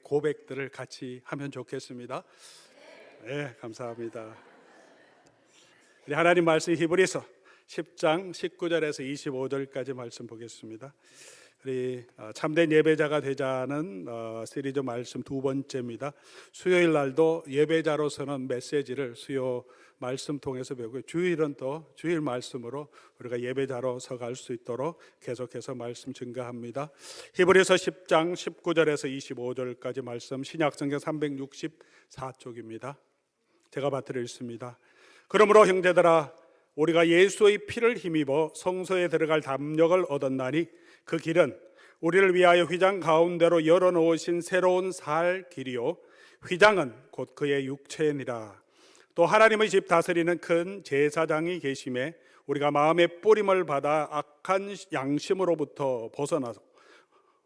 고백들을 같이 하면 좋겠습니다. 네, 감사합니다. 우리 하나님 말씀 히브리서 10장 19절에서 25절까지 말씀 보겠습니다. 우리 참된 예배자가 되자는 시리즈 말씀 두 번째입니다. 수요일 날도 예배자로서는 메시지를 수요 말씀 통해서 배우고, 주일은 또 주일 말씀으로 우리가 예배자로서 갈 수 있도록 계속해서 말씀 증가합니다. 히브리서 10장 19절에서 25절까지 말씀, 신약성경 364쪽입니다. 제가 받들어 읽습니다. 그러므로 형제들아, 우리가 예수의 피를 힘입어 성소에 들어갈 담력을 얻었나니 그 길은 우리를 위하여 휘장 가운데로 열어놓으신 새로운 살 길이요, 휘장은 곧 그의 육체니라. 또 하나님의 집 다스리는 큰 제사장이 계심에 우리가 마음의 뿌림을 받아 악한 양심으로부터 벗어나서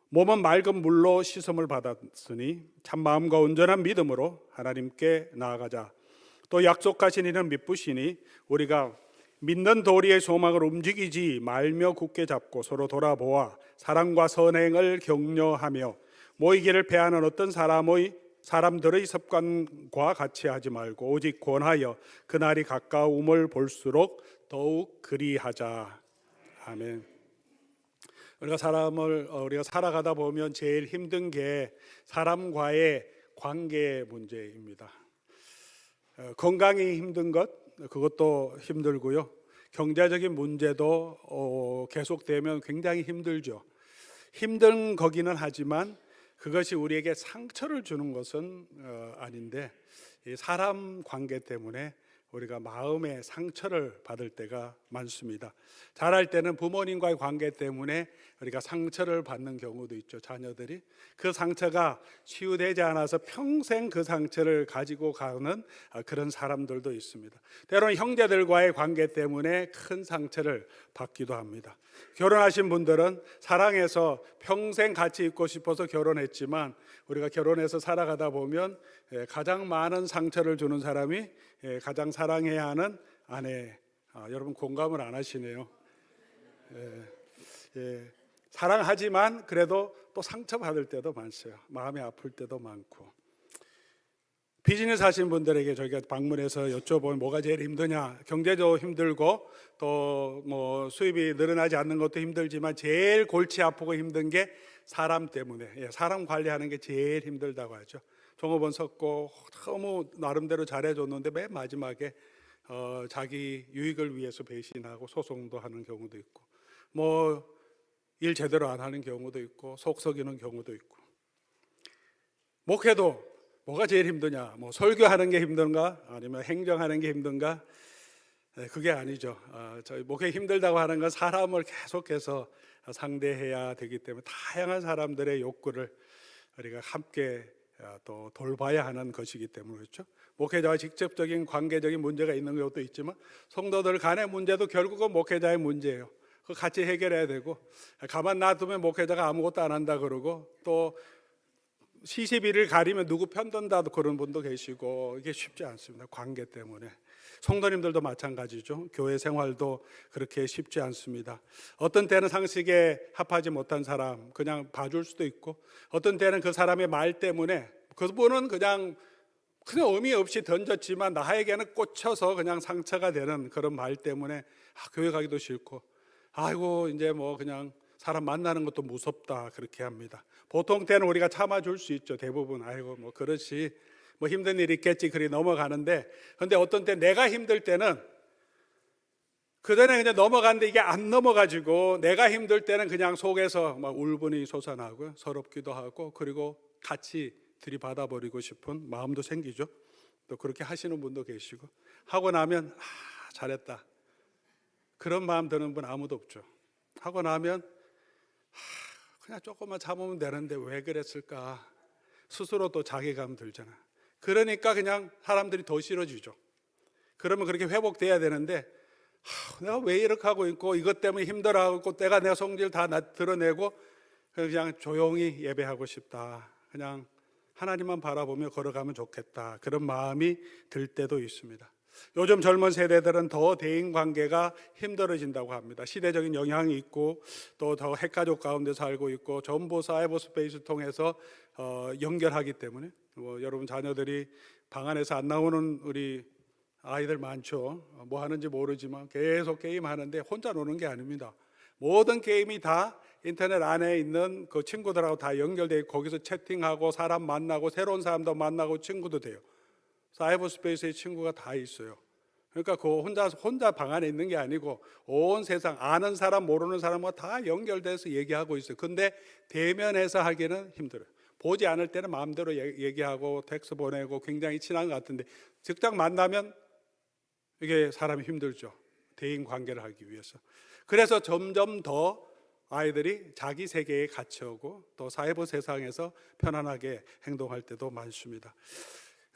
몸은 맑은 물로 씻음을 받았으니 참 마음과 온전한 믿음으로 하나님께 나아가자. 또 약속하신 이는 믿으시니 우리가 믿는 도리의 소망을 움직이지 말며 굳게 잡고 서로 돌아보아 사랑과 선행을 격려하며 모이기를 패하는 어떤 사람들의 습관과 같이 하지 말고 오직 권하여 그날이 가까움을 볼수록 더욱 그리하자. 아멘. 우리가 살아가다 보면 제일 힘든 게 사람과의 관계 문제입니다. 건강이 힘든 것, 그것도 힘들고요. 경제적인 문제도 계속되면 굉장히 힘들죠. 힘든 거기는 하지만 그것이 우리에게 상처를 주는 것은 아닌데, 이 사람 관계 때문에 우리가 마음의 상처를 받을 때가 많습니다. 자랄 때는 부모님과의 관계 때문에 우리가 상처를 받는 경우도 있죠. 자녀들이 그 상처가 치유되지 않아서 평생 그 상처를 가지고 가는 그런 사람들도 있습니다. 때로는 형제들과의 관계 때문에 큰 상처를 받기도 합니다. 결혼하신 분들은 사랑해서 평생 같이 있고 싶어서 결혼했지만, 우리가 결혼해서 살아가다 보면 가장 많은 상처를 주는 사람이 가장 사랑해야 하는 아내. 여러분 공감을 안 하시네요. 사랑하지만 그래도 또 상처받을 때도 많어요. 마음이 아플 때도 많고. 비즈니스 하시는 분들에게 저희가 방문해서 여쭤보면 뭐가 제일 힘드냐, 경제도 힘들고 또 뭐 수입이 늘어나지 않는 것도 힘들지만 제일 골치 아프고 힘든 게 사람 때문에, 사람 관리하는 게 제일 힘들다고 하죠. 종업원 섰고 너무 나름대로 잘해줬는데 맨 마지막에 자기 유익을 위해서 배신하고 소송도 하는 경우도 있고, 뭐 일 제대로 안 하는 경우도 있고, 속 썩이는 경우도 있고. 목회도 뭐가 제일 힘드냐, 뭐 설교하는 게 힘든가, 아니면 행정하는 게 힘든가? 그게 아니죠. 저희 목회 힘들다고 하는 건 사람을 계속해서 상대해야 되기 때문에 다양한 사람들의 욕구를 우리가 함께 또 돌봐야 하는 것이기 때문에 그렇죠. 목회자와 직접적인 관계적인 문제가 있는 것도 있지만 성도들 간의 문제도 결국은 목회자의 문제예요. 그거 같이 해결해야 되고, 가만 놔두면 목회자가 아무것도 안 한다 그러고, 또 시시비를 가리면 누구 편든다도 그런 분도 계시고, 이게 쉽지 않습니다. 관계 때문에. 성도님들도 마찬가지죠. 교회 생활도 그렇게 쉽지 않습니다. 어떤 때는 상식에 합하지 못한 사람 그냥 봐줄 수도 있고, 어떤 때는 그 사람의 말 때문에 그분은 그냥 의미 없이 던졌지만 나에게는 꽂혀서 그냥 상처가 되는 그런 말 때문에 교회 가기도 싫고, 아이고 이제 뭐 그냥 사람 만나는 것도 무섭다 그렇게 합니다. 보통 때는 우리가 참아줄 수 있죠. 대부분 아이고 뭐 그렇지, 뭐 힘든 일 있겠지 그리 넘어가는데, 근데 어떤 때 내가 힘들 때는 그전에 그냥 넘어갔는데 이게 안 넘어가지고, 내가 힘들 때는 그냥 속에서 막 울분이 솟아나고요, 서럽기도 하고, 그리고 같이 들이받아버리고 싶은 마음도 생기죠. 또 그렇게 하시는 분도 계시고, 하고 나면 잘했다 그런 마음 드는 분 아무도 없죠. 하고 나면 그냥 조금만 참으면 되는데 왜 그랬을까, 스스로 또 자괴감 들잖아. 그러니까 그냥 사람들이 더 싫어지죠. 그러면 그렇게 회복돼야 되는데, 내가 왜 이렇게 하고 있고 이것 때문에 힘들어하고 내가 성질 다 드러내고 그냥 조용히 예배하고 싶다, 그냥 하나님만 바라보며 걸어가면 좋겠다, 그런 마음이 들 때도 있습니다. 요즘 젊은 세대들은 더 대인관계가 힘들어진다고 합니다. 시대적인 영향이 있고 또 더 핵가족 가운데 살고 있고 전부 사이버 스페이스 통해서 연결하기 때문에 여러분 자녀들이 방 안에서 안 나오는 우리 아이들 많죠. 뭐 하는지 모르지만 계속 게임하는데 혼자 노는 게 아닙니다. 모든 게임이 다 인터넷 안에 있는 그 친구들하고 다 연결되어 거기서 채팅하고 사람 만나고 새로운 사람도 만나고 친구도 돼요. 사이버 스페이스에 친구가 다 있어요. 그러니까 그 혼자 방 안에 있는 게 아니고 온 세상 아는 사람 모르는 사람과 다 연결돼서 얘기하고 있어요. 근데 대면에서 하기는 힘들어요. 보지 않을 때는 마음대로 얘기하고 텍스트 보내고 굉장히 친한 것 같은데 직접 만나면 이게 사람이 힘들죠. 대인 관계를 하기 위해서. 그래서 점점 더 아이들이 자기 세계에 갇혀오고 또 사이버 세상에서 편안하게 행동할 때도 많습니다.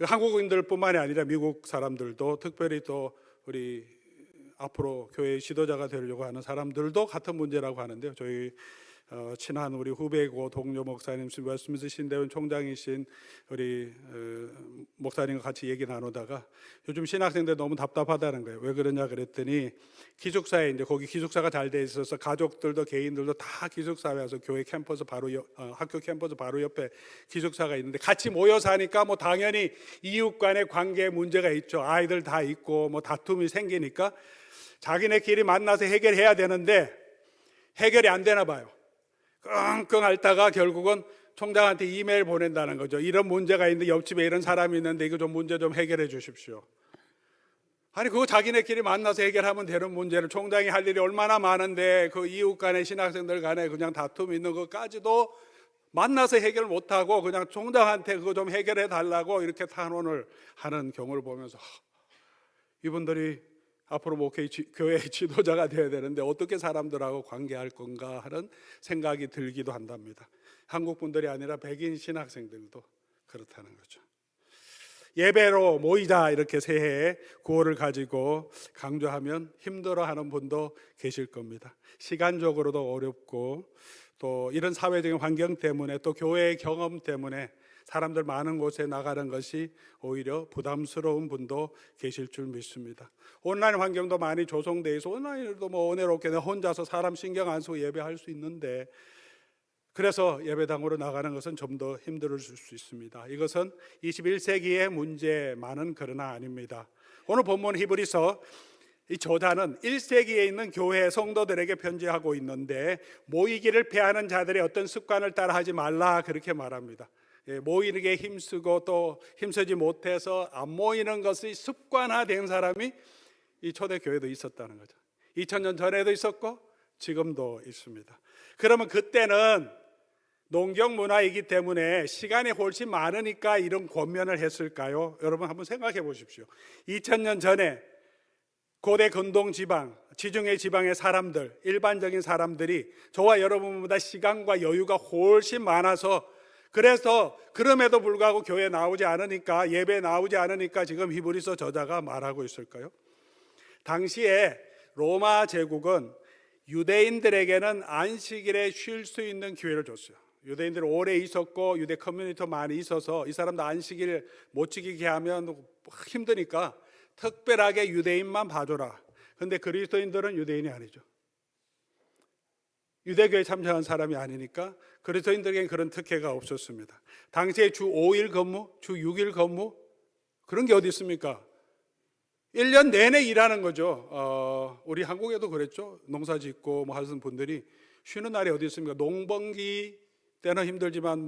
한국인들뿐만이 아니라 미국 사람들도 특별히 또 우리 앞으로 교회의 지도자가 되려고 하는 사람들도 같은 문제라고 하는데요. 저희 친한 우리 후배고 동료 목사님, 웨스트민스터 신대원 총장이신 우리 목사님과 같이 얘기 나누다가 요즘 신학생들 너무 답답하다는 거예요. 왜 그러냐 그랬더니 기숙사에 이제 거기 기숙사가 잘 돼 있어서 가족들도 개인들도 다 기숙사에 와서 교회 캠퍼스 바로 학교 캠퍼스 바로 옆에 기숙사가 있는데 같이 모여 사니까 뭐 당연히 이웃 간의 관계에 문제가 있죠. 아이들 다 있고 뭐 다툼이 생기니까 자기네끼리 만나서 해결해야 되는데 해결이 안 되나 봐요. 끙끙 앓다가 결국은 총장한테 이메일 보낸다는 거죠. 이런 문제가 있는데 옆집에 이런 사람이 있는데 이거 좀 문제 좀 해결해 주십시오. 아니 그거 자기네끼리 만나서 해결하면 되는 문제를 총장이 할 일이 얼마나 많은데 그 이웃 간에 신학생들 간에 그냥 다툼이 있는 것까지도 만나서 해결 못하고 그냥 총장한테 그거 좀 해결해 달라고 이렇게 탄원을 하는 경우를 보면서 이분들이 앞으로 교회 지도자가 되어야 되는데 어떻게 사람들하고 관계할 건가 하는 생각이 들기도 한답니다. 한국 분들이 아니라 백인 신학생들도 그렇다는 거죠. 예배로 모이자 이렇게 새해에 구호를 가지고 강조하면 힘들어하는 분도 계실 겁니다. 시간적으로도 어렵고 또 이런 사회적인 환경 때문에 또 교회의 경험 때문에 사람들 많은 곳에 나가는 것이 오히려 부담스러운 분도 계실 줄 믿습니다. 온라인 환경도 많이 조성되어 있어 온라인으로도 뭐 은혜롭게 혼자서 사람 신경 안 쓰고 예배할 수 있는데 그래서 예배당으로 나가는 것은 좀 더 힘들어질 수 있습니다. 이것은 21세기의 문제만은 그러나 아닙니다. 오늘 본문 히브리서 이 저자는 1세기에 있는 교회 성도들에게 편지하고 있는데 모이기를 패하는 자들의 어떤 습관을 따라하지 말라 그렇게 말합니다. 모이는 게 힘쓰고 또 힘쓰지 못해서 안 모이는 것이 습관화된 사람이 이 초대교회도 있었다는 거죠. 2000년 전에도 있었고 지금도 있습니다. 그러면 그때는 농경 문화이기 때문에 시간이 훨씬 많으니까 이런 권면을 했을까요? 여러분 한번 생각해 보십시오. 2000년 전에 고대 근동 지방, 지중해 지방의 사람들, 일반적인 사람들이 저와 여러분보다 시간과 여유가 훨씬 많아서 그래서 그럼에도 불구하고 교회 나오지 않으니까 예배 나오지 않으니까 지금 히브리서 저자가 말하고 있을까요? 당시에 로마 제국은 유대인들에게는 안식일에 쉴 수 있는 기회를 줬어요. 유대인들 오래 있었고 유대 커뮤니티도 많이 있어서 이 사람도 안식일 못 지키게 하면 힘드니까 특별하게 유대인만 봐줘라. 근데 그리스도인들은 유대인이 아니죠. 유대교에 참여한 사람이 아니니까 그리스도인들에게는 그런 특혜가 없었습니다. 당시에 주 5일 근무, 주 6일 근무 그런 게 어디 있습니까? 1년 내내 일하는 거죠. 우리 한국에도 그랬죠. 농사 짓고 뭐 하시는 분들이 쉬는 날이 어디 있습니까? 농번기 때는 힘들지만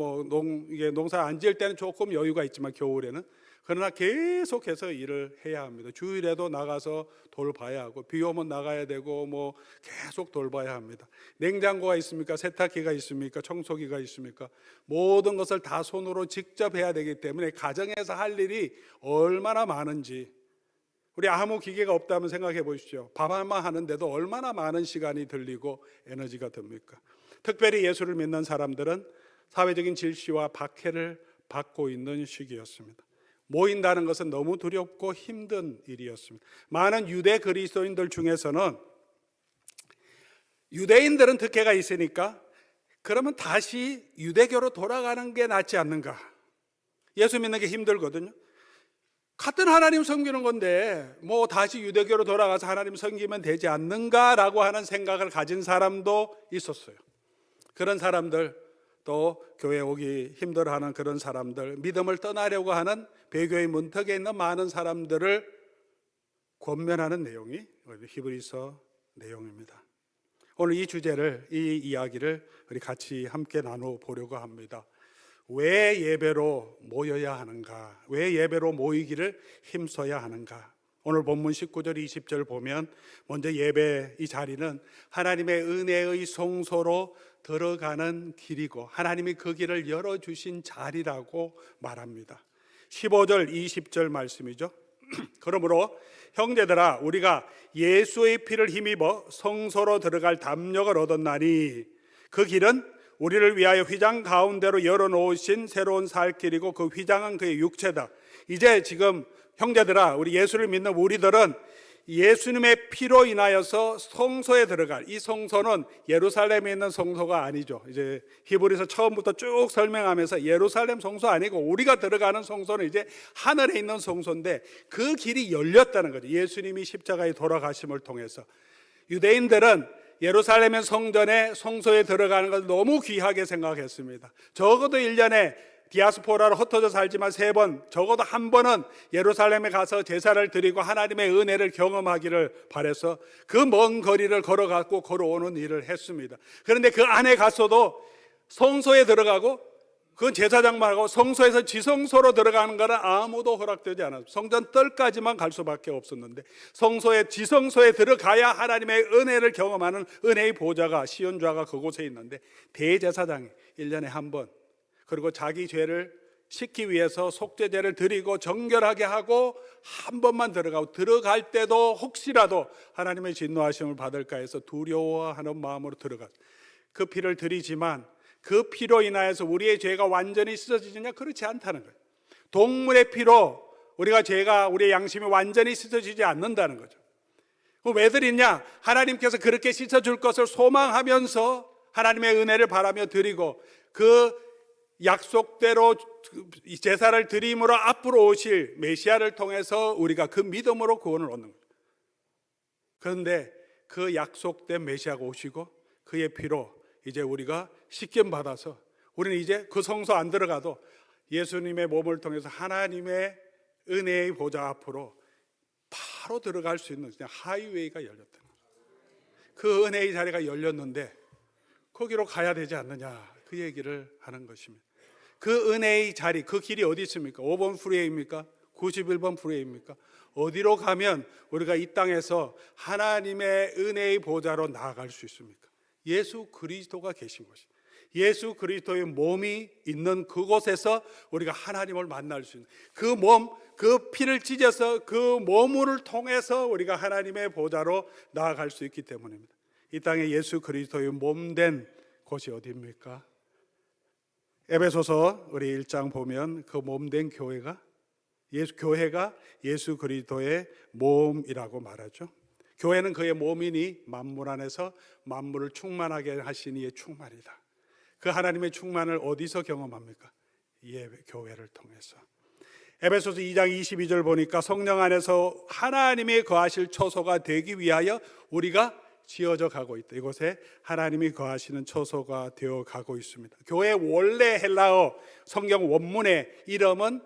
이게 농사 안 지을 때는 조금 여유가 있지만 겨울에는 그러나 계속해서 일을 해야 합니다. 주일에도 나가서 돌봐야 하고 비 오면 나가야 되고 뭐 계속 돌봐야 합니다. 냉장고가 있습니까? 세탁기가 있습니까? 청소기가 있습니까? 모든 것을 다 손으로 직접 해야 되기 때문에 가정에서 할 일이 얼마나 많은지 우리 아무 기계가 없다면 생각해 보십시오. 밥 한번 하는데도 얼마나 많은 시간이 들리고 에너지가 듭니까? 특별히 예수를 믿는 사람들은 사회적인 질시와 박해를 받고 있는 시기였습니다. 모인다는 것은 너무 두렵고 힘든 일이었습니다. 많은 유대 그리스도인들 중에서는 유대인들은 특혜가 있으니까 그러면 다시 유대교로 돌아가는 게 낫지 않는가? 예수 믿는 게 힘들거든요. 같은 하나님 섬기는 건데 뭐 다시 유대교로 돌아가서 하나님 섬기면 되지 않는가라고 하는 생각을 가진 사람도 있었어요. 그런 사람들, 또 교회 오기 힘들어하는 그런 사람들, 믿음을 떠나려고 하는 배교의 문턱에 있는 많은 사람들을 권면하는 내용이 히브리서 내용입니다. 오늘 이 주제를, 이 이야기를 우리 같이 함께 나눠보려고 합니다. 왜 예배로 모여야 하는가? 왜 예배로 모이기를 힘써야 하는가? 오늘 본문 19절 20절 보면 먼저 예배 이 자리는 하나님의 은혜의 성소로 들어가는 길이고 하나님이 그 길을 열어주신 자리라고 말합니다. 15절 20절 말씀이죠. 그러므로 형제들아, 우리가 예수의 피를 힘입어 성소로 들어갈 담력을 얻었나니 그 길은 우리를 위하여 휘장 가운데로 열어놓으신 새로운 살 길이고 그 휘장은 그의 육체다. 이제 지금 형제들아, 우리 예수를 믿는 우리들은 예수님의 피로 인하여서 성소에 들어갈, 이 성소는 예루살렘에 있는 성소가 아니죠. 이제 히브리서 처음부터 쭉 설명하면서 예루살렘 성소 아니고 우리가 들어가는 성소는 이제 하늘에 있는 성소인데 그 길이 열렸다는 거죠. 예수님이 십자가에 돌아가심을 통해서. 유대인들은 예루살렘의 성전에 성소에 들어가는 것을 너무 귀하게 생각했습니다. 적어도 1년에 디아스포라로 흩어져 살지만 3번, 적어도 한 번은 예루살렘에 가서 제사를 드리고 하나님의 은혜를 경험하기를 바라서 그 먼 거리를 걸어가고 걸어오는 일을 했습니다. 그런데 그 안에 갔어도 성소에 들어가고 그건 제사장만 하고 성소에서 지성소로 들어가는 거는 아무도 허락되지 않았어요. 성전 뜰까지만 갈 수밖에 없었는데 성소에, 지성소에 들어가야 하나님의 은혜를 경험하는 은혜의 보좌가, 시온좌가 그곳에 있는데 대제사장이 1년에 한 번, 그리고 자기 죄를 씻기 위해서 속죄제를 드리고 정결하게 하고 한 번만 들어가고, 들어갈 때도 혹시라도 하나님의 진노하심을 받을까 해서 두려워하는 마음으로 들어갔어요. 그 피를 드리지만 그 피로 인하여서 우리의 죄가 완전히 씻어지느냐? 그렇지 않다는 거예요. 동물의 피로 우리의 양심이 완전히 씻어지지 않는다는 거죠. 그럼 왜 드리냐? 하나님께서 그렇게 씻어줄 것을 소망하면서 하나님의 은혜를 바라며 드리고 그 약속대로 제사를 드림으로 앞으로 오실 메시아를 통해서 우리가 그 믿음으로 구원을 얻는 거예요. 그런데 그 약속된 메시아가 오시고 그의 피로 이제 우리가 씻김 받아서 우리는 이제 그 성소 안 들어가도 예수님의 몸을 통해서 하나님의 은혜의 보좌 앞으로 바로 들어갈 수 있는 그냥 하이웨이가 열렸다는 거예요. 그 은혜의 자리가 열렸는데 거기로 가야 되지 않느냐, 그 얘기를 하는 것입니다. 그 은혜의 자리, 그 길이 어디 있습니까? 5번 프리웨이입니까? 91번 프리웨이입니까? 어디로 가면 우리가 이 땅에서 하나님의 은혜의 보좌로 나아갈 수 있습니까? 예수 그리스도가 계신 곳이, 예수 그리스도의 몸이 있는 그곳에서 우리가 하나님을 만날 수 있는 그 몸, 그 피를 찢어서 그 몸을 통해서 우리가 하나님의 보좌로 나아갈 수 있기 때문입니다. 이 땅에 예수 그리스도의 몸된 곳이 어디입니까? 에베소서 우리 1장 보면 그 몸된 교회가 예수 그리스도의 몸이라고 말하죠. 교회는 그의 몸이니 만물 안에서 만물을 충만하게 하신 이의 충만이다. 그 하나님의 충만을 어디서 경험합니까? 교회를 통해서. 에베소서 2장 22절 보니까 성령 안에서 하나님이 거하실 처소가 되기 위하여 우리가 지어져 가고 있다. 이곳에 하나님이 거하시는 처소가 되어 가고 있습니다. 교회 원래 헬라어 성경 원문의 이름은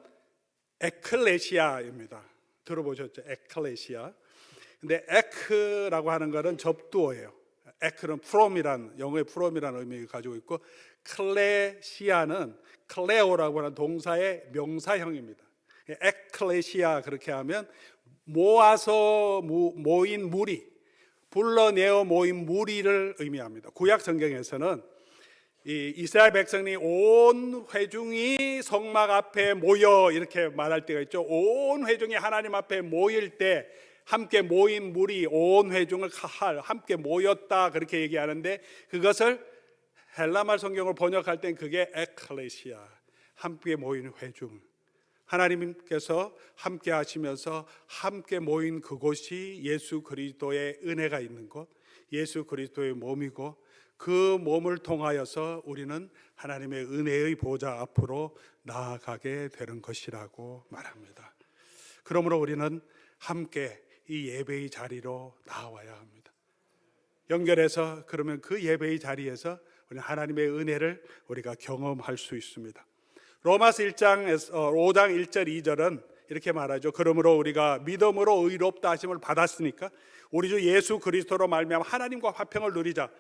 에클레시아입니다. 들어보셨죠? 에클레시아. 근데 에크라고 하는 것은 접두어예요. 에크는 from이란, 영어의 from이라는 의미를 가지고 있고, 클레시아는 클레오라고 하는 동사의 명사형입니다. 에클레시아 그렇게 하면 모아서 모인 무리, 불러내어 모인 무리를 의미합니다. 구약 성경에서는 이스라엘 백성이 온 회중이 성막 앞에 모여 이렇게 말할 때가 있죠. 온 회중이 하나님 앞에 모일 때 함께 모인 무리, 온 회중을 카할, 함께 모였다 그렇게 얘기하는데, 그것을 헬라말 성경을 번역할 땐 그게 에클레시아, 함께 모인 회중, 하나님께서 함께 하시면서 함께 모인 그곳이 예수 그리스도의 은혜가 있는 곳, 예수 그리스도의 몸이고, 그 몸을 통하여서 우리는 하나님의 은혜의 보좌 앞으로 나아가게 되는 것이라고 말합니다. 그러므로 우리는 함께 이 예배의 자리로 나와야 합니다. 연결해서 그러면 그 예배의 자리에서 우리는 하나님의 은혜를 우리가 경험할 수 있습니다. 로마서 5장 1절 2절은 이렇게 말하죠. 그러므로 우리가 믿음으로 의롭다 하심을 받았으니까 우리 주 예수 그리스도로 말미암아 하나님과 화평을 누리자.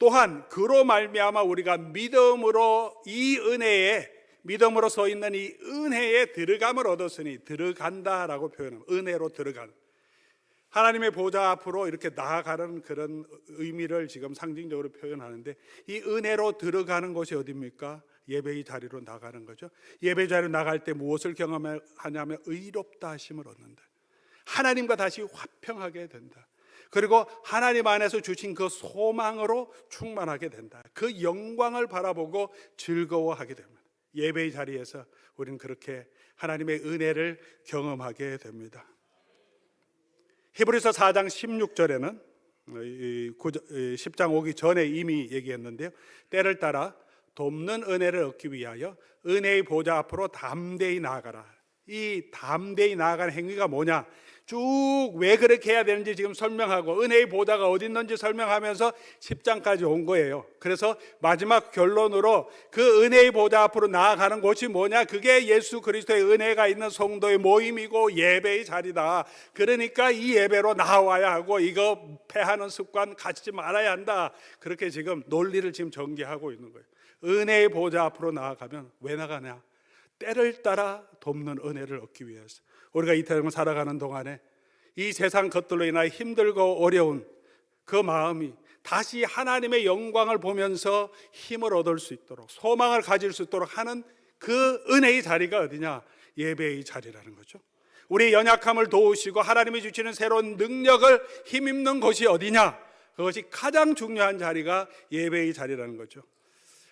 또한 그로 말미암아 우리가 믿음으로 이 은혜에, 믿음으로 서 있는 이 은혜에 들어감을 얻었으니, 들어간다라고 표현합니다. 은혜로 들어가는, 하나님의 보좌 앞으로 이렇게 나아가는 그런 의미를 지금 상징적으로 표현하는데, 이 은혜로 들어가는 곳이 어디입니까? 예배의 자리로 나가는 거죠. 예배 자리로 나갈 때 무엇을 경험하냐면 의롭다 하심을 얻는다. 하나님과 다시 화평하게 된다. 그리고 하나님 안에서 주신 그 소망으로 충만하게 된다. 그 영광을 바라보고 즐거워하게 됩니다. 예배의 자리에서 우리는 그렇게 하나님의 은혜를 경험하게 됩니다. 히브리서 4장 16절에는 10장 오기 전에 이미 얘기했는데요, 때를 따라 돕는 은혜를 얻기 위하여 은혜의 보좌 앞으로 담대히 나아가라. 이 담대히 나아가는 행위가 뭐냐, 쭉 왜 그렇게 해야 되는지 지금 설명하고 은혜의 보좌가 어디 있는지 설명하면서 10장까지 온 거예요. 그래서 마지막 결론으로 그 은혜의 보좌 앞으로 나아가는 곳이 뭐냐, 그게 예수 그리스도의 은혜가 있는 성도의 모임이고 예배의 자리다. 그러니까 이 예배로 나와야 하고 이거 패하는 습관 가지지 말아야 한다. 그렇게 지금 논리를 지금 전개하고 있는 거예요. 은혜의 보좌 앞으로 나아가면 왜 나가냐, 때를 따라 돕는 은혜를 얻기 위해서. 우리가 이 세상을 살아가는 동안에 이 세상 것들로 인하여 힘들고 어려운 그 마음이 다시 하나님의 영광을 보면서 힘을 얻을 수 있도록, 소망을 가질 수 있도록 하는 그 은혜의 자리가 어디냐, 예배의 자리라는 거죠. 우리의 연약함을 도우시고 하나님이 주시는 새로운 능력을 힘입는 곳이 어디냐, 그것이 가장 중요한 자리가 예배의 자리라는 거죠.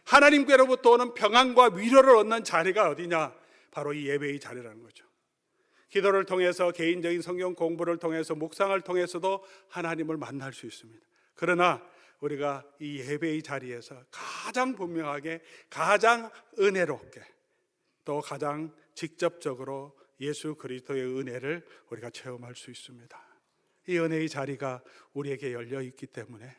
하나님께로부터 오는 평안과 위로를 얻는 자리가 어디냐, 바로 이 예배의 자리라는 거죠. 기도를 통해서, 개인적인 성경 공부를 통해서, 묵상을 통해서도 하나님을 만날 수 있습니다. 그러나 우리가 이 예배의 자리에서 가장 분명하게, 가장 은혜롭게, 또 가장 직접적으로 예수 그리스도의 은혜를 우리가 체험할 수 있습니다. 이 은혜의 자리가 우리에게 열려 있기 때문에,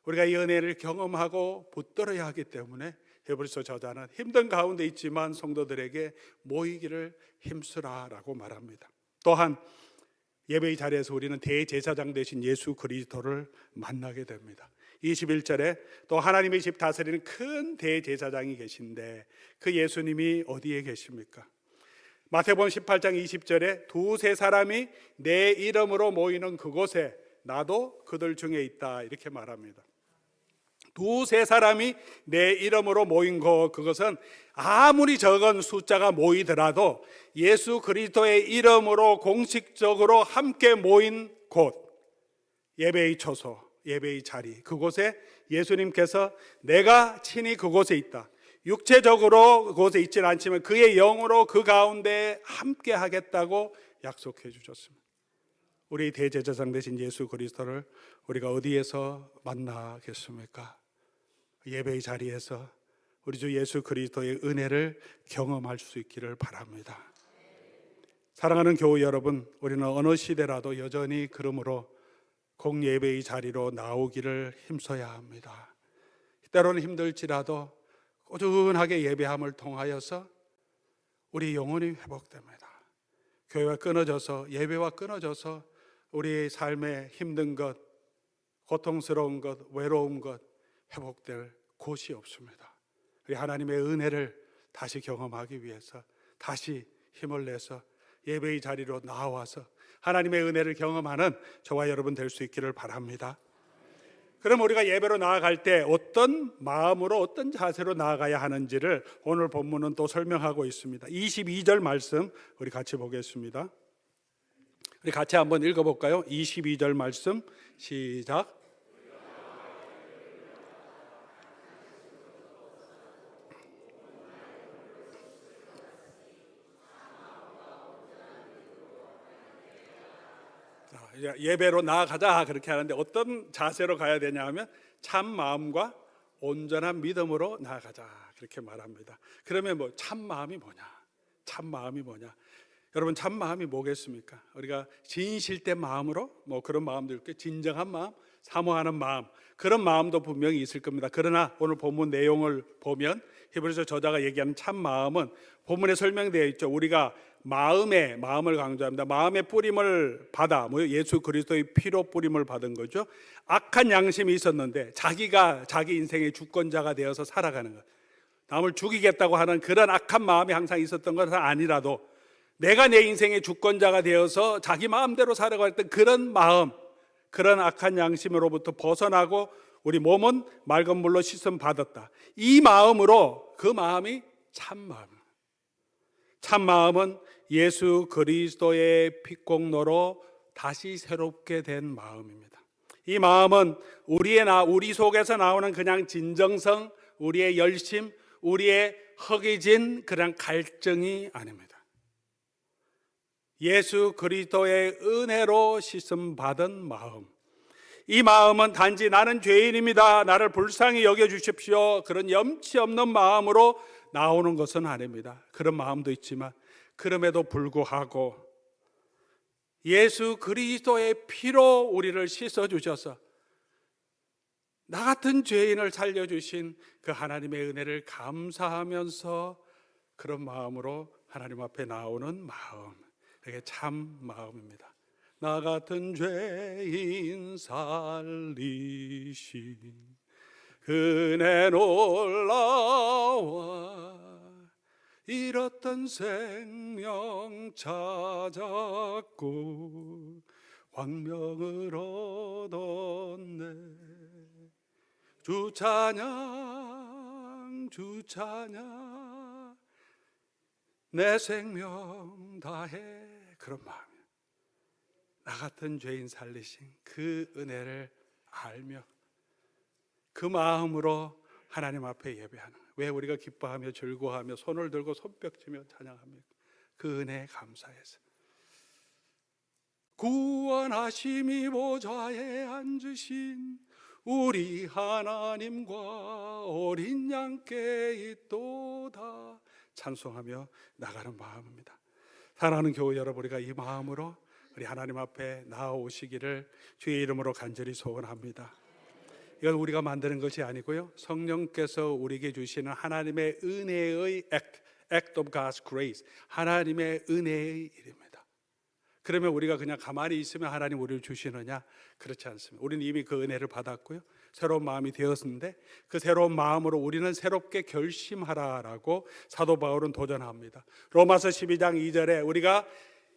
우리가 이 은혜를 경험하고 붙들어야 하기 때문에 히브리서 저자는 힘든 가운데 있지만 성도들에게 모이기를 힘쓰라라고 말합니다. 또한 예배의 자리에서 우리는 대제사장 되신 예수 그리스도를 만나게 됩니다. 21절에 또 하나님의 집 다스리는 큰 대제사장이 계신데 그 예수님이 어디에 계십니까? 마태복음 18장 20절에 두세 사람이 내 이름으로 모이는 그곳에 나도 그들 중에 있다, 이렇게 말합니다. 두세 사람이 내 이름으로 모인 곳, 그것은 아무리 적은 숫자가 모이더라도 예수 그리스도의 이름으로 공식적으로 함께 모인 곳, 예배의 처소, 예배의 자리, 그곳에 예수님께서 내가 친히 그곳에 있다, 육체적으로 그곳에 있지는 않지만 그의 영으로 그 가운데 함께 하겠다고 약속해 주셨습니다. 우리 대제사장 되신 예수 그리스도를 우리가 어디에서 만나겠습니까? 예배의 자리에서 우리 주 예수 그리스도의 은혜를 경험할 수 있기를 바랍니다. 사랑하는 교우 여러분, 우리는 어느 시대라도 여전히 그러므로 공예배의 자리로 나오기를 힘써야 합니다. 때로는 힘들지라도 꾸준하게 예배함을 통하여서 우리 영혼이 회복됩니다. 교회와 끊어져서, 예배와 끊어져서 우리의 삶에 힘든 것, 고통스러운 것, 외로운 것 회복될 곳이 없습니다. 우리 하나님의 은혜를 다시 경험하기 위해서 다시 힘을 내서 예배의 자리로 나와서 하나님의 은혜를 경험하는 저와 여러분 될 수 있기를 바랍니다. 그럼 우리가 예배로 나아갈 때 어떤 마음으로, 어떤 자세로 나아가야 하는지를 오늘 본문은 또 설명하고 있습니다. 22절 말씀 우리 같이 보겠습니다. 우리 같이 한번 읽어볼까요? 22절 말씀 시작. 예배로 나아가자 그렇게 하는데 어떤 자세로 가야 되냐 하면 참 마음과 온전한 믿음으로 나아가자 그렇게 말합니다. 그러면 뭐 참 마음이 뭐냐? 참 마음이 뭐냐? 여러분 참 마음이 뭐겠습니까? 우리가 진실된 마음으로 뭐 그런 마음도 있고 진정한 마음, 사모하는 마음, 그런 마음도 분명히 있을 겁니다. 그러나 오늘 본문 내용을 보면 히브리서 저자가 얘기하는 참 마음은 본문에 설명되어 있죠. 우리가 마음을 강조합니다. 마음의 뿌림을 받아, 예수 그리스도의 피로 뿌림을 받은 거죠. 악한 양심이 있었는데 자기가 자기 인생의 주권자가 되어서 살아가는 것, 남을 죽이겠다고 하는 그런 악한 마음이 항상 있었던 것은 아니라도 내가 내 인생의 주권자가 되어서 자기 마음대로 살아가고 했던 그런 마음, 그런 악한 양심으로부터 벗어나고 우리 몸은 맑은 물로 씻음 받았다. 이 마음으로, 그 마음이 참 마음. 참 마음은 예수 그리스도의 피공로로 다시 새롭게 된 마음입니다. 이 마음은 우리 속에서 나오는 그냥 진정성, 우리의 열심, 우리의 허기진 그런 갈증이 아닙니다. 예수 그리스도의 은혜로 씻음 받은 마음. 이 마음은 단지 나는 죄인입니다, 나를 불쌍히 여겨주십시오, 그런 염치 없는 마음으로 나오는 것은 아닙니다. 그런 마음도 있지만 그럼에도 불구하고 예수 그리스도의 피로 우리를 씻어주셔서 나 같은 죄인을 살려주신 그 하나님의 은혜를 감사하면서 그런 마음으로 하나님 앞에 나오는 마음, 그게 참 마음입니다. 나 같은 죄인 살리신 은혜 놀라와 잃었던 생명 찾았고 광명을 얻었네. 주 찬양 주 찬양 내 생명 다해. 그런 마음이에요. 나 같은 죄인 살리신 그 은혜를 알며 그 마음으로 하나님 앞에 예배하는 거예요. 왜 우리가 기뻐하며 즐거워하며 손을 들고 손뼉치며 찬양합니까? 그 은혜에 감사해서. 구원하심이 보좌에 앉으신 우리 하나님과 어린 양께 있도다 찬송하며 나가는 마음입니다. 사랑하는 교회 여러분, 우리가 이 마음으로 우리 하나님 앞에 나아오시기를 주의 이름으로 간절히 소원합니다. 이건 우리가 만드는 것이 아니고요, 성령께서 우리에게 주시는 하나님의 은혜의 act of God's grace, 하나님의 은혜의 일입니다. 그러면 우리가 그냥 가만히 있으면 하나님 우리를 주시느냐? 그렇지 않습니다. 우리는 이미 그 은혜를 받았고요, 새로운 마음이 되었는데 그 새로운 마음으로 우리는 새롭게 결심하라라고 사도 바울은 도전합니다. 로마서 12장 2절에 우리가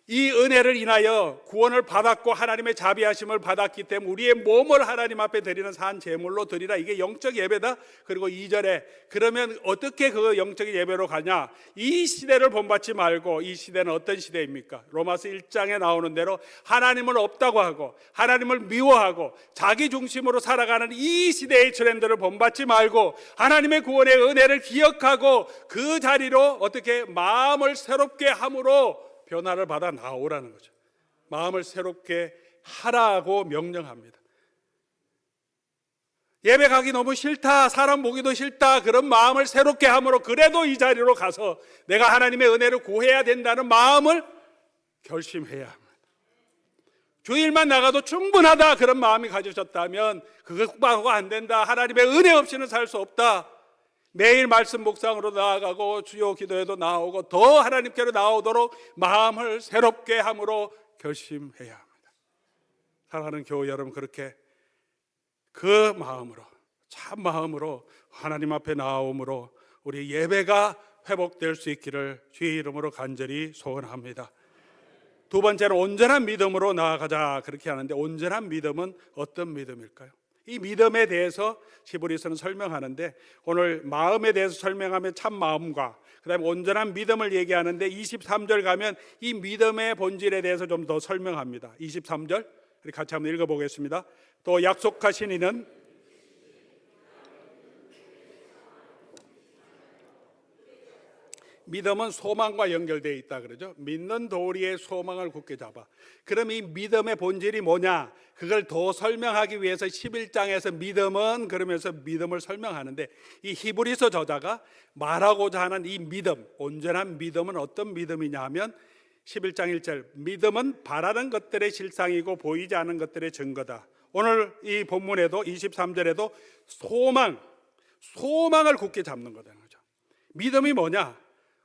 이 은혜를 인하여 구원을 받았고 하나님의 자비하심을 받았기 때문에 우리의 몸을 하나님 앞에 드리는 산 제물로 드리라, 이게 영적 예배다. 그리고 2절에 그러면 어떻게 그 영적 예배로 가냐? 이 시대를 본받지 말고, 이 시대는 어떤 시대입니까? 로마서 1장에 나오는 대로 하나님은 없다고 하고 하나님을 미워하고 자기 중심으로 살아가는 이 시대의 트렌드를 본받지 말고 하나님의 구원의 은혜를 기억하고 그 자리로 어떻게 마음을 새롭게 함으로 변화를 받아 나오라는 거죠. 마음을 새롭게 하라고 명령합니다. 예배 가기 너무 싫다, 사람 보기도 싫다, 그런 마음을 새롭게 함으로 그래도 이 자리로 가서 내가 하나님의 은혜를 구해야 된다는 마음을 결심해야 합니다. 주일만 나가도 충분하다, 그런 마음이 가지셨다면 그것만으로 안 된다, 하나님의 은혜 없이는 살 수 없다, 매일 말씀 묵상으로 나아가고 주요 기도에도 나오고 더 하나님께로 나오도록 마음을 새롭게 함으로 결심해야 합니다. 사랑하는 교회 여러분, 그렇게 그 마음으로, 참 마음으로 하나님 앞에 나옴으로 우리 예배가 회복될 수 있기를 주의 이름으로 간절히 소원합니다. 두 번째로 온전한 믿음으로 나아가자, 그렇게 하는데 온전한 믿음은 어떤 믿음일까요? 이 믿음에 대해서 히브리서는 설명하는데 오늘 마음에 대해서 설명하면 참 마음과 그다음에 온전한 믿음을 얘기하는데 23절 가면 이 믿음의 본질에 대해서 좀 더 설명합니다. 23절 우리 같이 한번 읽어보겠습니다. 또 약속하신 이는 믿음은 소망과 연결되어 있다 그러죠. 믿는 도리의 소망을 굳게 잡아. 그럼 이 믿음의 본질이 뭐냐? 그걸 더 설명하기 위해서 11장에서 믿음은 그러면서 믿음을 설명하는데 이 히브리서 저자가 말하고자 하는 이 믿음, 온전한 믿음은 어떤 믿음이냐 하면 11장 1절, 믿음은 바라는 것들의 실상이고 보이지 않는 것들의 증거다. 오늘 이 본문에도 23절에도 소망을 굳게 잡는 거라는 거죠. 믿음이 뭐냐?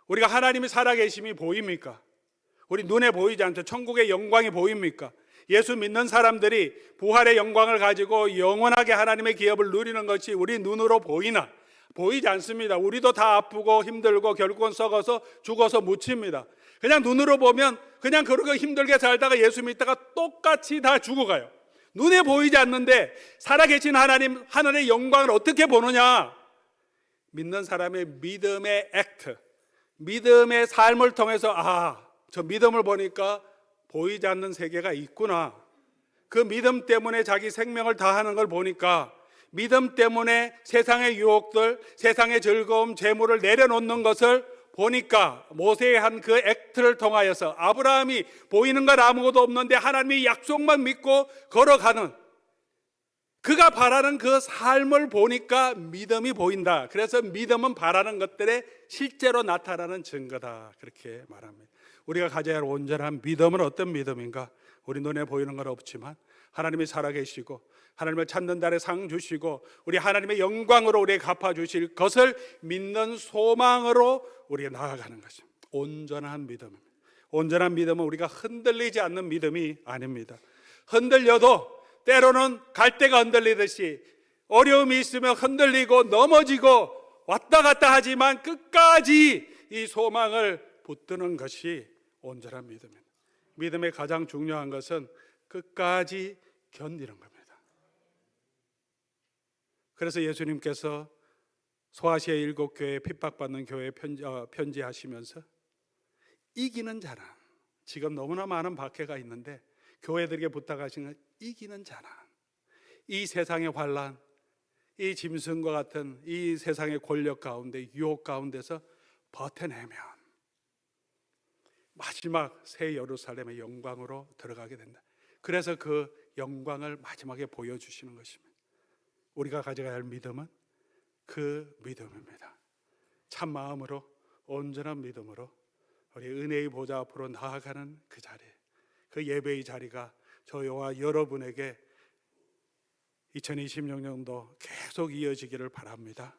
우리가 하나님이 살아계심이 보입니까? 우리 눈에 보이지 않죠? 천국의 영광이 보입니까? 예수 믿는 사람들이 부활의 영광을 가지고 영원하게 하나님의 기업을 누리는 것이 우리 눈으로 보이나? 보이지 않습니다. 우리도 다 아프고 힘들고 결국은 썩어서 죽어서 묻힙니다. 그냥 눈으로 보면 그냥 그렇게 힘들게 살다가 예수 믿다가 똑같이 다 죽어가요. 눈에 보이지 않는데 살아계신 하나님, 하늘의 영광을 어떻게 보느냐? 믿는 사람의 믿음의 액트, 믿음의 삶을 통해서 저 믿음을 보니까 보이지 않는 세계가 있구나. 그 믿음 때문에 자기 생명을 다하는 걸 보니까, 믿음 때문에 세상의 유혹들, 세상의 즐거움, 재물을 내려놓는 것을 보니까, 모세의 한 그 액트를 통하여서 아브라함이 보이는 건 아무것도 없는데 하나님의 약속만 믿고 걸어가는, 그가 바라는 그 삶을 보니까 믿음이 보인다. 그래서 믿음은 바라는 것들의 실제로 나타나는 증거다, 그렇게 말합니다. 우리가 가져야 할 온전한 믿음은 어떤 믿음인가? 우리 눈에 보이는 건 없지만 하나님이 살아계시고 하나님을 찾는 날에 상 주시고 우리 하나님의 영광으로 우리에게 갚아주실 것을 믿는 소망으로 우리가 나아가는 것입니다. 온전한 믿음입니다. 온전한 믿음은 우리가 흔들리지 않는 믿음이 아닙니다. 흔들려도 때로는 갈대가 흔들리듯이 어려움이 있으면 흔들리고 넘어지고 왔다 갔다 하지만 끝까지 이 소망을 붙드는 것이 온전한 믿음입니다. 믿음의 가장 중요한 것은 끝까지 견디는 겁니다. 그래서 예수님께서 소아시아 7교회에 핍박받는 교회에 편지하시면서 이기는 자는, 지금 너무나 많은 박해가 있는데 교회들에게 부탁하신 건 이기는 자는, 이 세상의 환난, 이 짐승과 같은 이 세상의 권력 가운데, 유혹 가운데서 버텨내면 마지막 새 예루살렘의 영광으로 들어가게 된다. 그래서 그 영광을 마지막에 보여주시는 것입니다. 우리가 가져가야 할 믿음은 그 믿음입니다. 참 마음으로, 온전한 믿음으로 우리 은혜의 보좌 앞으로 나아가는 그 자리, 그 예배의 자리가 저와 여러분에게 2026년도 계속 이어지기를 바랍니다.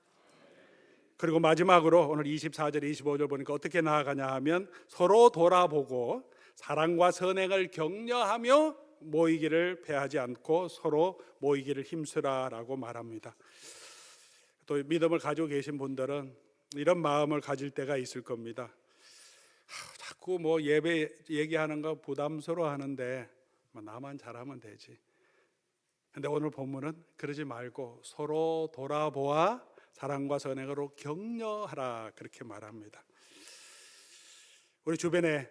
그리고 마지막으로 오늘 24절 25절 보니까 어떻게 나아가냐 하면 서로 돌아보고 사랑과 선행을 격려하며 모이기를 패하지 않고 서로 모이기를 힘쓰라라고 말합니다. 또 믿음을 가지고 계신 분들은 이런 마음을 가질 때가 있을 겁니다. 자꾸 뭐 예배 얘기하는 거 부담스러워 하는데 나만 잘하면 되지. 근데 오늘 본문은 그러지 말고 서로 돌아보아 사랑과 선행으로 격려하라, 그렇게 말합니다. 우리 주변에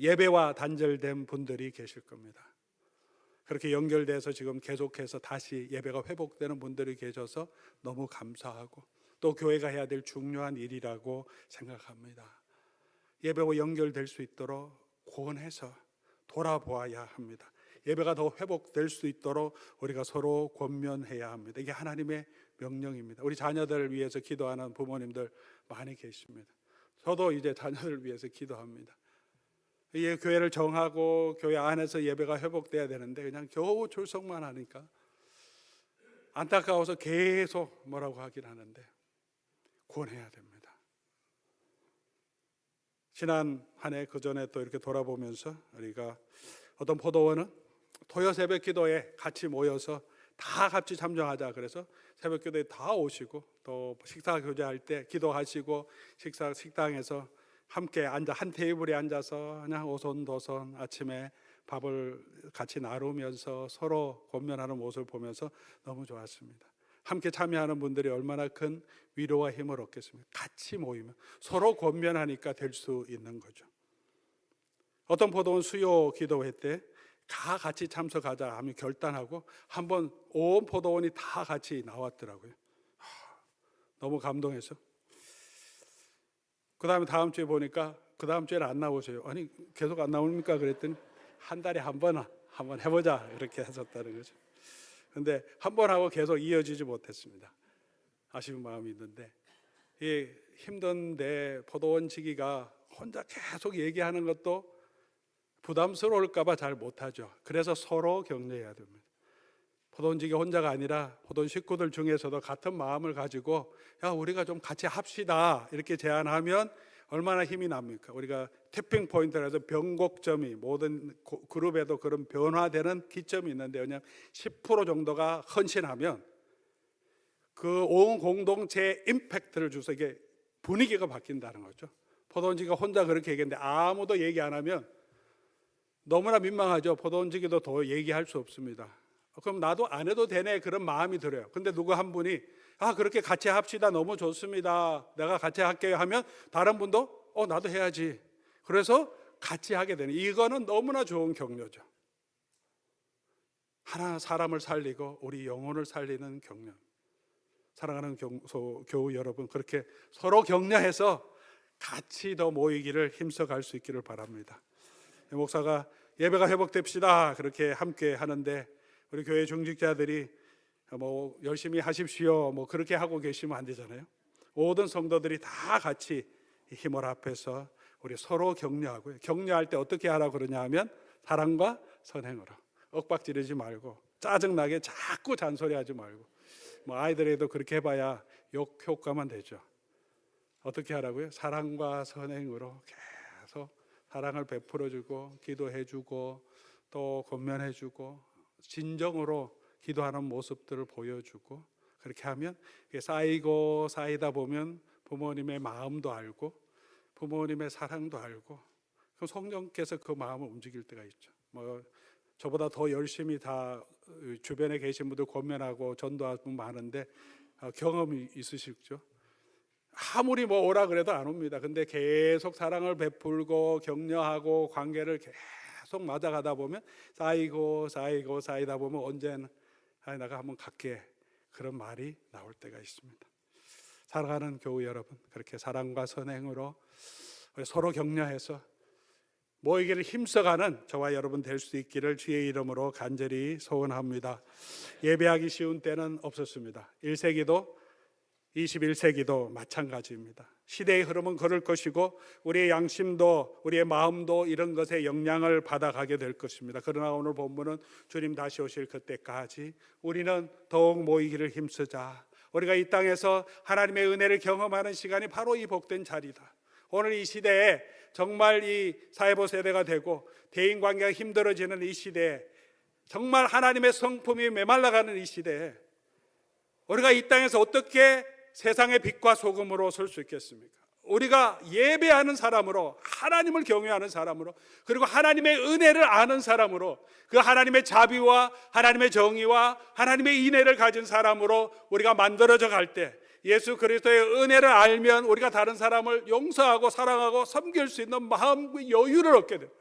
예배와 단절된 분들이 계실 겁니다. 그렇게 연결돼서 지금 계속해서 다시 예배가 회복되는 분들이 계셔서 너무 감사하고 또 교회가 해야 될 중요한 일이라고 생각합니다. 예배와 연결될 수 있도록 권해서 돌아보아야 합니다. 예배가 더 회복될 수 있도록 우리가 서로 권면해야 합니다. 이게 하나님의 명령입니다. 우리 자녀들을 위해서 기도하는 부모님들 많이 계십니다. 저도 이제 자녀들을 위해서 기도합니다. 이 교회를 정하고 교회 안에서 예배가 회복돼야 되는데 그냥 겨우 출석만 하니까 안타까워서 계속 뭐라고 하긴 하는데 권해야 됩니다. 지난 한 해 그 전에 또 이렇게 돌아보면서 우리가 어떤 포도원은 토요 새벽 기도에 같이 모여서 다 같이 참정하자 그래서 새벽 기도에 다 오시고 또 식사 교제할 때 기도하시고 식당에서 함께 앉아 한 테이블에 앉아서 그냥 오손도손 아침에 밥을 같이 나누면서 서로 권면하는 모습을 보면서 너무 좋았습니다. 함께 참여하는 분들이 얼마나 큰 위로와 힘을 얻겠습니까? 같이 모이면 서로 권면하니까 될 수 있는 거죠. 어떤 포도원 수요 기도회 때 다 같이 참석하자 하며 결단하고 한번 온 포도원이 다 같이 나왔더라고요. 너무 감동해서 그 다음에 다음 주에 보니까 그 다음 주에는 안 나오세요. 아니 계속 안 나옵니까? 그랬더니 한 달에 한번 해보자 이렇게 하셨다는 거죠. 근데 한 번 하고 계속 이어지지 못했습니다. 아쉬운 마음이 있는데 이 힘든데 포도원 지기가 혼자 계속 얘기하는 것도 부담스러울까 봐 잘 못하죠. 그래서 서로 격려해야 됩니다. 포도원지기 혼자가 아니라 포도원 식구들 중에서도 같은 마음을 가지고 야 우리가 좀 같이 합시다 이렇게 제안하면 얼마나 힘이 납니까? 우리가 태핑 포인트라서 변곡점이 모든 그룹에도 그런 변화되는 기점이 있는데 왜냐하면 10% 정도가 헌신하면 그 온 공동체에 임팩트를 줘서 이게 분위기가 바뀐다는 거죠. 포도원지기가 혼자 그렇게 얘기했는데 아무도 얘기 안 하면 너무나 민망하죠. 포도원지기도 더 얘기할 수 없습니다. 그럼 나도 안 해도 되네 그런 마음이 들어요. 근데 누구 한 분이 그렇게 같이 합시다 너무 좋습니다 내가 같이 할게요 하면 다른 분도 나도 해야지 그래서 같이 하게 되는 이거는 너무나 좋은 격려죠. 하나 사람을 살리고 우리 영혼을 살리는 격려. 사랑하는 교우 여러분 그렇게 서로 격려해서 같이 더 모이기를 힘써 갈 수 있기를 바랍니다. 목사가 예배가 회복됩시다 그렇게 함께 하는데 우리 교회 중직자들이 뭐 열심히 하십시오 뭐 그렇게 하고 계시면 안 되잖아요. 모든 성도들이 다 같이 힘을 합해서 우리 서로 격려하고요. 격려할 때 어떻게 하라고 그러냐 하면 사랑과 선행으로 윽박지르지 말고 짜증나게 자꾸 잔소리하지 말고 뭐 아이들에도 그렇게 해봐야 욕 효과만 되죠. 어떻게 하라고요? 사랑과 선행으로 계속 사랑을 베풀어주고 기도해주고 또 권면해주고 진정으로 기도하는 모습들을 보여주고 그렇게 하면 쌓이고 쌓이다 보면 부모님의 마음도 알고 부모님의 사랑도 알고 그럼 성령께서 그 마음을 움직일 때가 있죠. 뭐 저보다 더 열심히 다 주변에 계신 분들 권면하고 전도하고 많은데 경험이 있으시죠. 아무리 뭐 오라 그래도 안 옵니다. 근데 계속 사랑을 베풀고 격려하고 관계를 계속 맞아가다 보면 쌓이고 쌓이고 쌓이다 보면 언제는 내가 한번 갈게 그런 말이 나올 때가 있습니다. 사랑하는 교우 여러분 그렇게 사랑과 선행으로 서로 격려해서 모이기를 힘써가는 저와 여러분 될 수 있기를 주의 이름으로 간절히 소원합니다. 예배하기 쉬운 때는 없었습니다. 1세기도 21세기도 마찬가지입니다. 시대의 흐름은 그럴 것이고 우리의 양심도 우리의 마음도 이런 것에 영향을 받아가게 될 것입니다. 그러나 오늘 본문은 주님 다시 오실 그때까지 우리는 더욱 모이기를 힘쓰자. 우리가 이 땅에서 하나님의 은혜를 경험하는 시간이 바로 이 복된 자리다. 오늘 이 시대에 정말 이 사회보 세대가 되고 대인관계가 힘들어지는 이 시대에 정말 하나님의 성품이 메말라가는 이 시대에 우리가 이 땅에서 어떻게 세상의 빛과 소금으로 설 수 있겠습니까? 우리가 예배하는 사람으로 하나님을 경외하는 사람으로 그리고 하나님의 은혜를 아는 사람으로 그 하나님의 자비와 하나님의 정의와 하나님의 인애를 가진 사람으로 우리가 만들어져 갈 때 예수 그리스도의 은혜를 알면 우리가 다른 사람을 용서하고 사랑하고 섬길 수 있는 마음의 여유를 얻게 됩니다.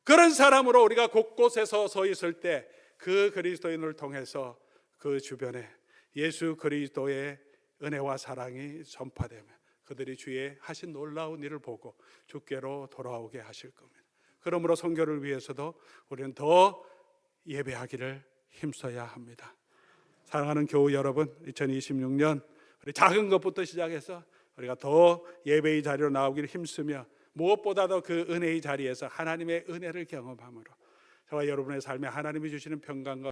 그런 사람으로 우리가 곳곳에서 서 있을 때 그 그리스도인을 통해서 그 주변에 예수 그리스도의 은혜와 사랑이 전파되면 그들이 주의 하신 놀라운 일을 보고 주께로 돌아오게 하실 겁니다. 그러므로 선교를 위해서도 우리는 더 예배하기를 힘써야 합니다. 사랑하는 교우 여러분 2026년 우리 작은 것부터 시작해서 우리가 더 예배의 자리로 나오기를 힘쓰며 무엇보다도 그 은혜의 자리에서 하나님의 은혜를 경험함으로 저와 여러분의 삶에 하나님이 주시는 평강과